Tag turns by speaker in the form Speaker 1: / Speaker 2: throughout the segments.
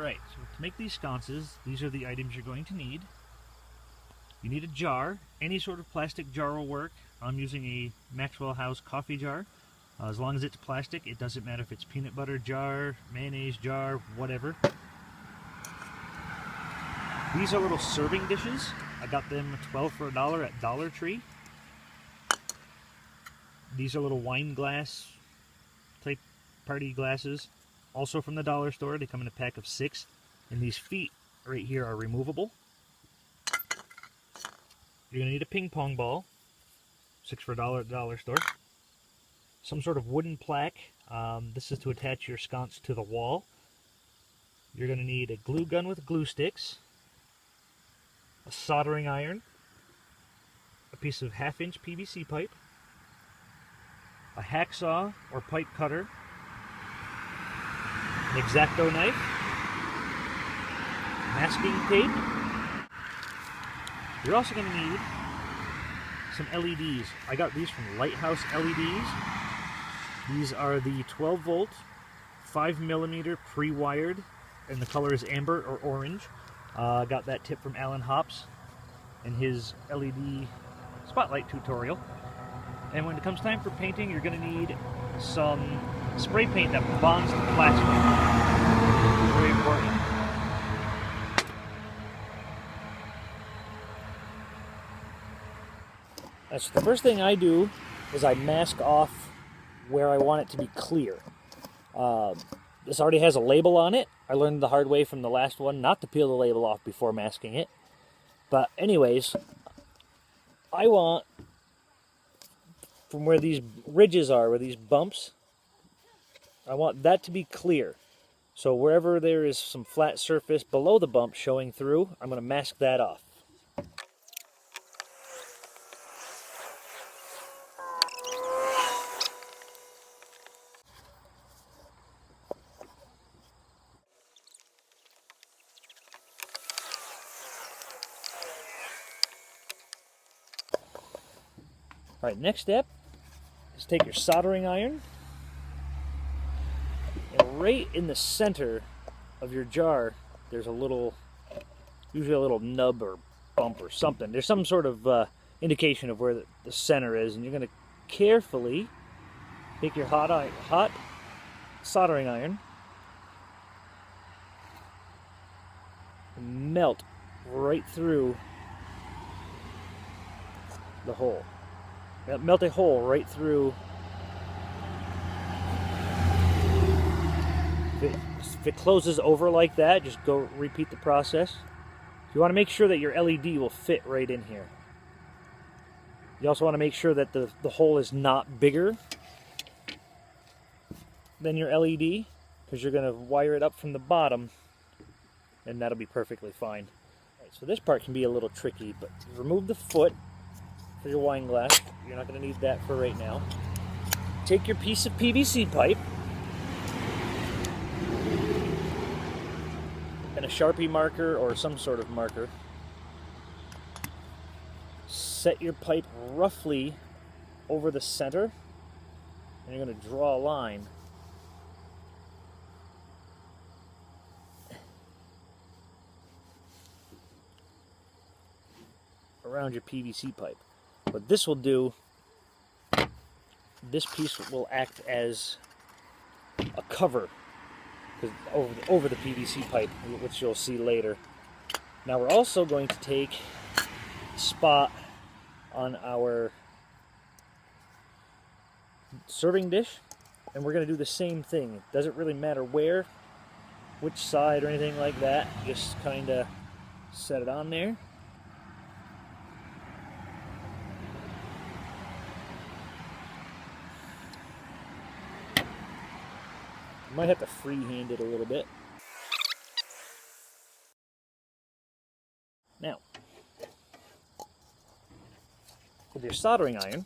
Speaker 1: Alright, so to make these sconces, these are the items you're going to need. You need a jar. Any sort of plastic jar will work. I'm using a Maxwell House coffee jar. As long as it's plastic, it doesn't matter if it's peanut butter jar, mayonnaise jar, whatever. These are little serving dishes. I got them 12 for $1 at Dollar Tree. These are little wine glass type party glasses. Also from the dollar store. They come in a pack of 6. And these feet right here are removable. You're going to need a ping pong ball. 6 for $1 at the dollar store. Some sort of wooden plaque. This is to attach your sconce to the wall. You're going to need a glue gun with glue sticks. A soldering iron. A piece of 1/2-inch PVC pipe. A hacksaw or pipe cutter. An X-Acto knife. Masking tape. You're also going to need some LEDs. I got these from Lighthouse LEDs. These are the 12-volt, 5mm pre-wired, and the color is amber or orange. I got that tip from Alan Hops in his LED spotlight tutorial. And when it comes time for painting, you're going to need some spray paint that bonds to plastic. Very important. So the first thing I do is I mask off where I want it to be clear. This already has a label on it. I learned the hard way from the last one not to peel the label off before masking it. But anyways, I want from where these ridges are, where these bumps, I want that to be clear. So wherever there is some flat surface below the bump showing through, I'm going to mask that off. Alright, next step is take your soldering iron, and right in the center of your jar there's a little, usually a little nub or bump or something. There's some sort of indication of where the center is, and you're going to carefully take your hot soldering iron and melt right through the hole. Melt a hole right through. If it closes over like that, just go repeat the process. You want to make sure that your LED will fit right in here. You also want to make sure that the hole is not bigger than your LED, because you're going to wire it up from the bottom, and that'll be perfectly fine. Right, so this part can be a little tricky, but remove the foot for your wine glass. You're not going to need that for right now. Take your piece of PVC pipe and a Sharpie marker or some sort of marker. Set your pipe roughly over the center, and you're going to draw a line around your PVC pipe. What this will do, this piece will act as a cover over the PVC pipe, which you'll see later. Now we're also going to take a spot on our serving dish, and we're going to do the same thing. It doesn't really matter where, which side or anything like that. Just kind of set it on there. You might have to freehand it a little bit. Now, with your soldering iron,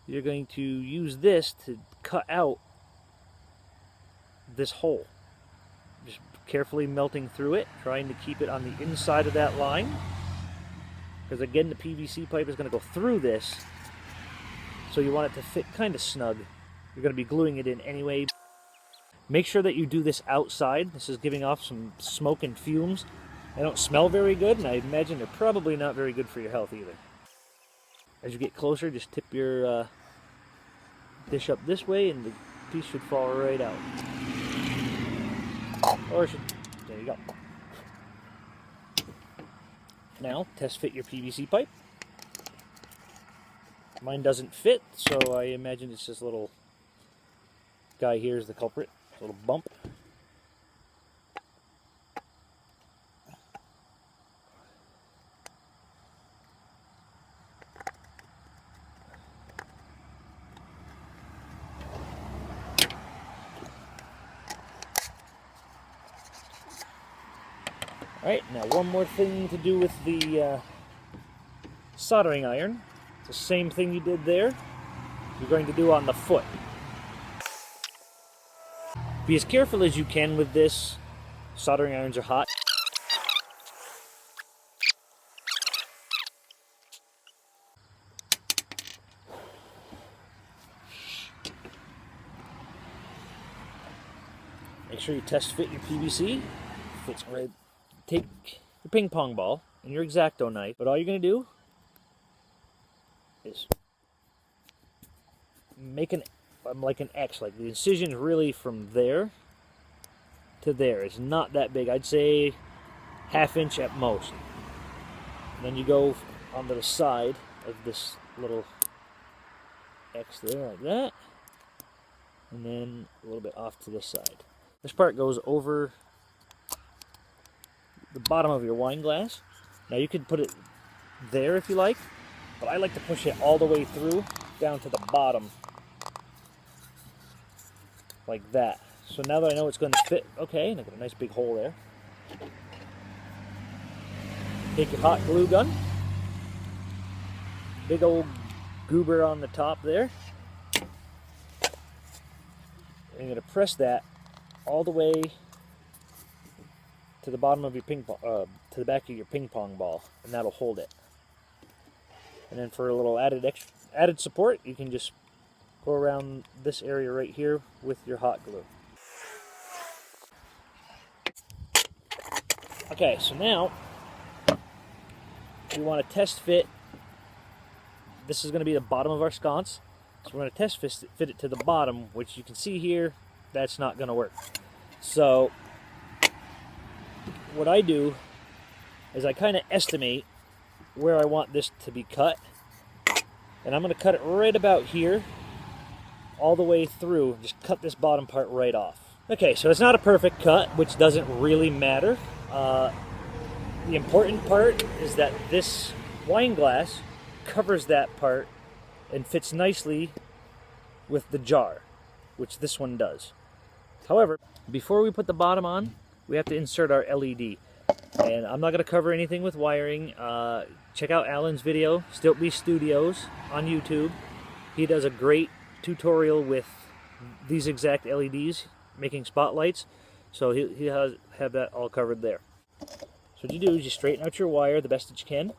Speaker 1: you're going to use this to cut out this hole. Just carefully melting through it, trying to keep it on the inside of that line. Because again, the PVC pipe is going to go through this, so you want it to fit kind of snug. You're going to be gluing it in anyway. Make sure that you do this outside. This is giving off some smoke and fumes. They don't smell very good, and I imagine they're probably not very good for your health either. As you get closer, just tip your dish up this way, and the piece should fall right out. Or it should, there you go. Now, test fit your PVC pipe. Mine doesn't fit, so I imagine it's this little guy here is the culprit. A little bump. Alright, now one more thing to do with the soldering iron. It's the same thing you did there. You're going to do on the foot. Be as careful as you can with this. Soldering irons are hot. Make sure you test fit your PVC. Fits right. Take your ping pong ball and your X-Acto knife, but all you're going to do is make like an X, like the incision really from there to there. It's not that big. I'd say ½ inch at most. And then you go onto the side of this little X there, like that, and then a little bit off to the side. This part goes over the bottom of your wine glass. Now you could put it there if you like, but I like to push it all the way through down to the bottom like that. So now that I know it's going to fit, okay, and I got a nice big hole there. Take your hot glue gun, big old goober on the top there, and you're going to press that all the way to the bottom of your to the back of your ping pong ball, and that'll hold it. And then for a little added support, you can just go around this area right here with your hot glue. Okay, so now we want to test fit. This is going to be the bottom of our sconce, so we're going to test fit it to the bottom, which you can see here. That's not going to work. So what I do is I kind of estimate where I want this to be cut, and I'm going to cut it right about here all the way through, and just cut this bottom part right off. Okay, so it's not a perfect cut, which doesn't really matter. The important part is that this wine glass covers that part and fits nicely with the jar, which this one does. However, before we put the bottom on, we have to insert our LED. And I'm not going to cover anything with wiring. Check out Alan's video, Stiltby Studios, on YouTube. He does a great tutorial with these exact LEDs, making spotlights. So he'll have that all covered there. So what you do is you straighten out your wire the best that you can,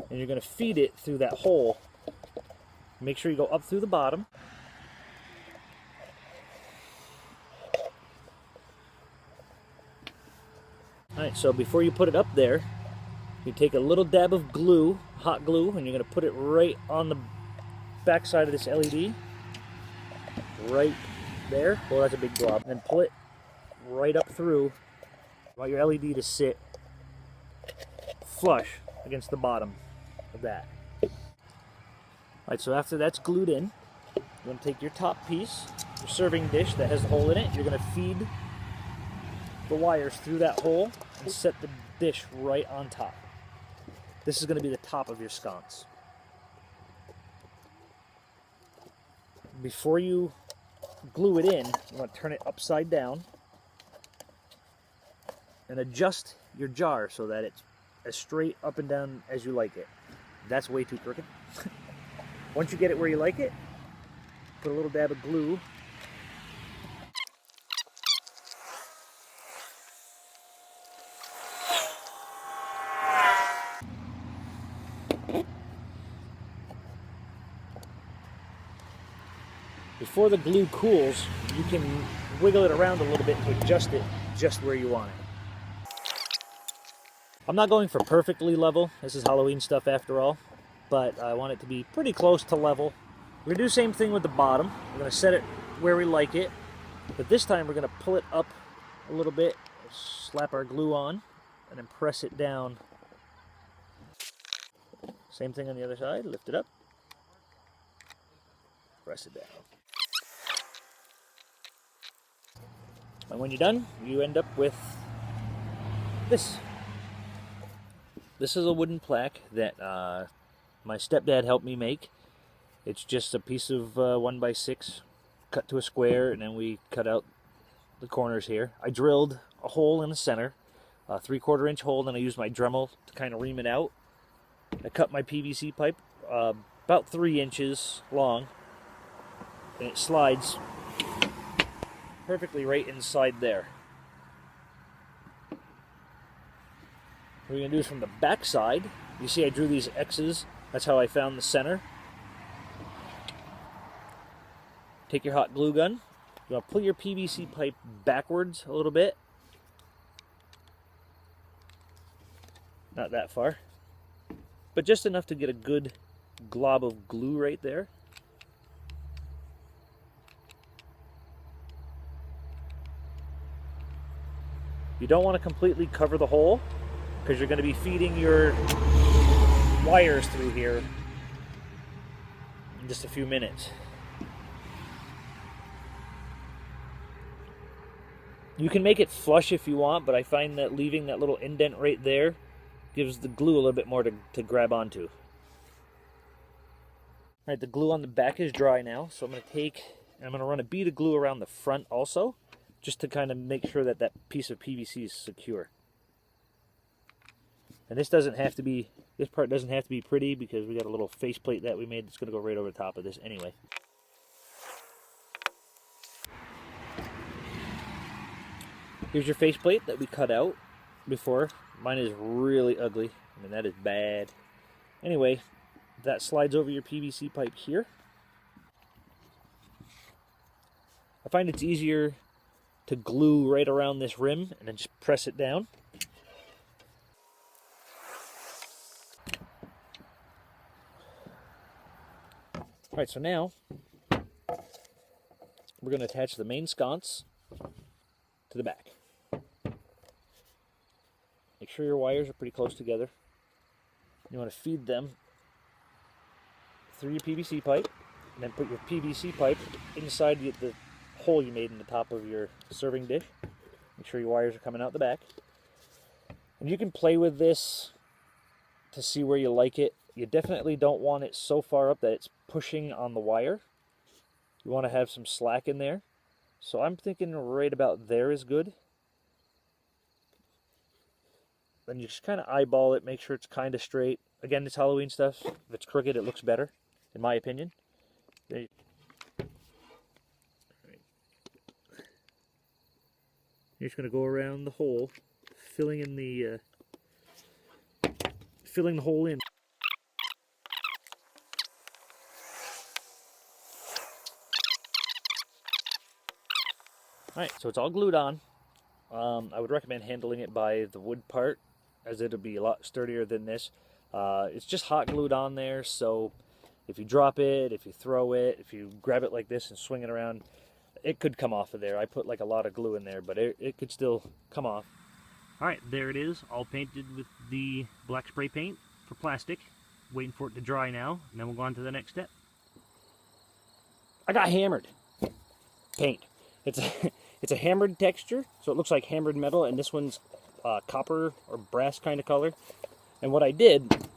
Speaker 1: and you're going to feed it through that hole. Make sure you go up through the bottom. Alright, so before you put it up there, you take a little dab of glue, hot glue, and you're going to put it right on the back side of this LED. Right there. Well, that's a big blob. And then pull it right up through. You want your LED to sit flush against the bottom of that. Alright, so after that's glued in, you're going to take your top piece, your serving dish that has the hole in it, you're going to feed the wires through that hole and set the dish right on top. This is going to be the top of your sconce. Before you glue it in, you want to turn it upside down and adjust your jar so that it's as straight up and down as you like it. That's way too crooked. Once you get it where you like it, put a little dab of glue . Before the glue cools, you can wiggle it around a little bit to adjust it just where you want it. I'm not going for perfectly level. This is Halloween stuff after all, but I want it to be pretty close to level. We're going to do the same thing with the bottom. We're going to set it where we like it, but this time we're going to pull it up a little bit, slap our glue on, and then press it down. Same thing on the other side. Lift it up, press it down. And when you're done, you end up with this. This is a wooden plaque that my stepdad helped me make. It's just a piece of 1x6 cut to a square, and then we cut out the corners here. I drilled a hole in the center, a 3/4 inch hole, and I used my Dremel to kind of ream it out. I cut my PVC pipe about 3 inches long, and it slides perfectly right inside there. What we're going to do is from the back side. You see I drew these X's. That's how I found the center. Take your hot glue gun. You want to pull your PVC pipe backwards a little bit. Not that far. But just enough to get a good glob of glue right there. You don't want to completely cover the hole, because you're going to be feeding your wires through here in just a few minutes. You can make it flush if you want, but I find that leaving that little indent right there gives the glue a little bit more to grab onto. Alright, the glue on the back is dry now, so I'm going to run a bead of glue around the front also, just to kind of make sure that that piece of PVC is secure. And this part doesn't have to be pretty, because we got a little faceplate that we made that's going to go right over the top of this anyway. Here's your faceplate that we cut out before. Mine is really ugly. I mean, that is bad. Anyway, that slides over your PVC pipe here. I find it's easier to glue right around this rim and then just press it down. Alright, so now we're going to attach the main sconce to the back. Make sure your wires are pretty close together. You want to feed them through your PVC pipe, and then put your PVC pipe inside the hole you made in the top of your serving dish. Make sure your wires are coming out the back. And you can play with this to see where you like it. You definitely don't want it so far up that it's pushing on the wire. You want to have some slack in there. So I'm thinking right about there is good. Then you just kind of eyeball it, make sure it's kind of straight. Again, it's Halloween stuff. If it's crooked, it looks better, in my opinion. You're just going to go around the hole, filling the hole in. Alright, so it's all glued on. I would recommend handling it by the wood part, as it'll be a lot sturdier than this. It's just hot glued on there, so if you drop it, if you throw it, if you grab it like this and swing it around, it could come off of there. I put like a lot of glue in there, but it could still come off. Alright, there it is, all painted with the black spray paint for plastic. Waiting for it to dry now, and then we'll go on to the next step. I got hammered paint. It's a hammered texture, so it looks like hammered metal, and this one's copper or brass kind of color. And what I did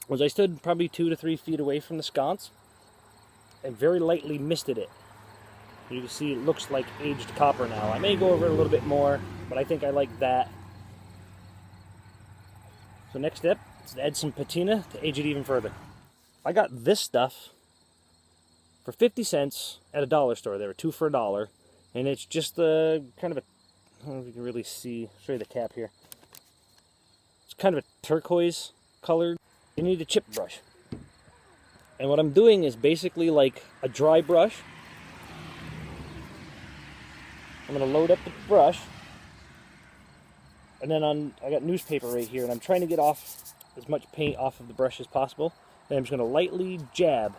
Speaker 1: was I stood probably 2 to 3 feet away from the sconce and very lightly misted it. You can see it looks like aged copper now. I may go over it a little bit more, but I think I like that. So next step is to add some patina to age it even further. I got this stuff for 50 cents at a dollar store. They were 2 for $1. And it's just kind of a, I don't know if you can really see, show you the cap here. It's kind of a turquoise color. You need a chip brush. And what I'm doing is basically like a dry brush. I'm going to load up the brush. And then I got newspaper right here, and I'm trying to get off as much paint off of the brush as possible. Then I'm just going to lightly jab.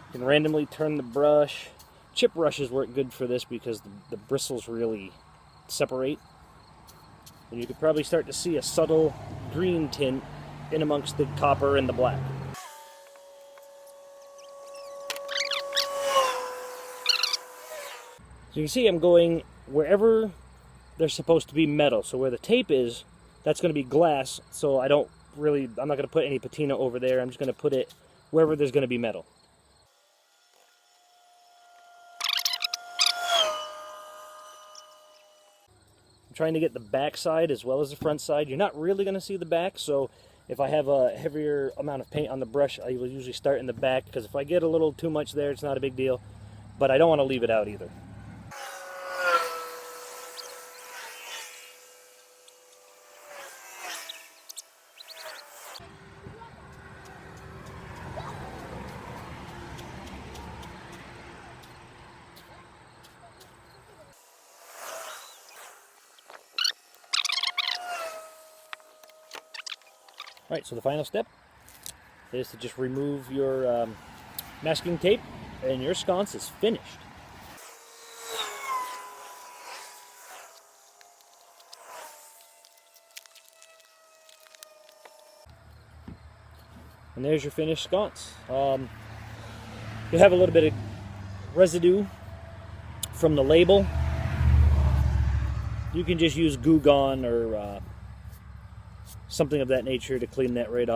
Speaker 1: You can randomly turn the brush. Chip brushes work good for this because the bristles really separate. And you could probably start to see a subtle green tint in amongst the copper and the black. So you can see I'm going wherever there's supposed to be metal. So where the tape is, that's going to be glass. So I'm not going to put any patina over there. I'm just going to put it wherever there's going to be metal. I'm trying to get the back side as well as the front side. You're not really going to see the back, so if I have a heavier amount of paint on the brush, I will usually start in the back, because if I get a little too much there, it's not a big deal. But I don't want to leave it out either. Alright, so the final step is to just remove your masking tape, and your sconce is finished. And there's your finished sconce. You'll have a little bit of residue from the label. You can just use Goo Gone or something of that nature to clean that right off.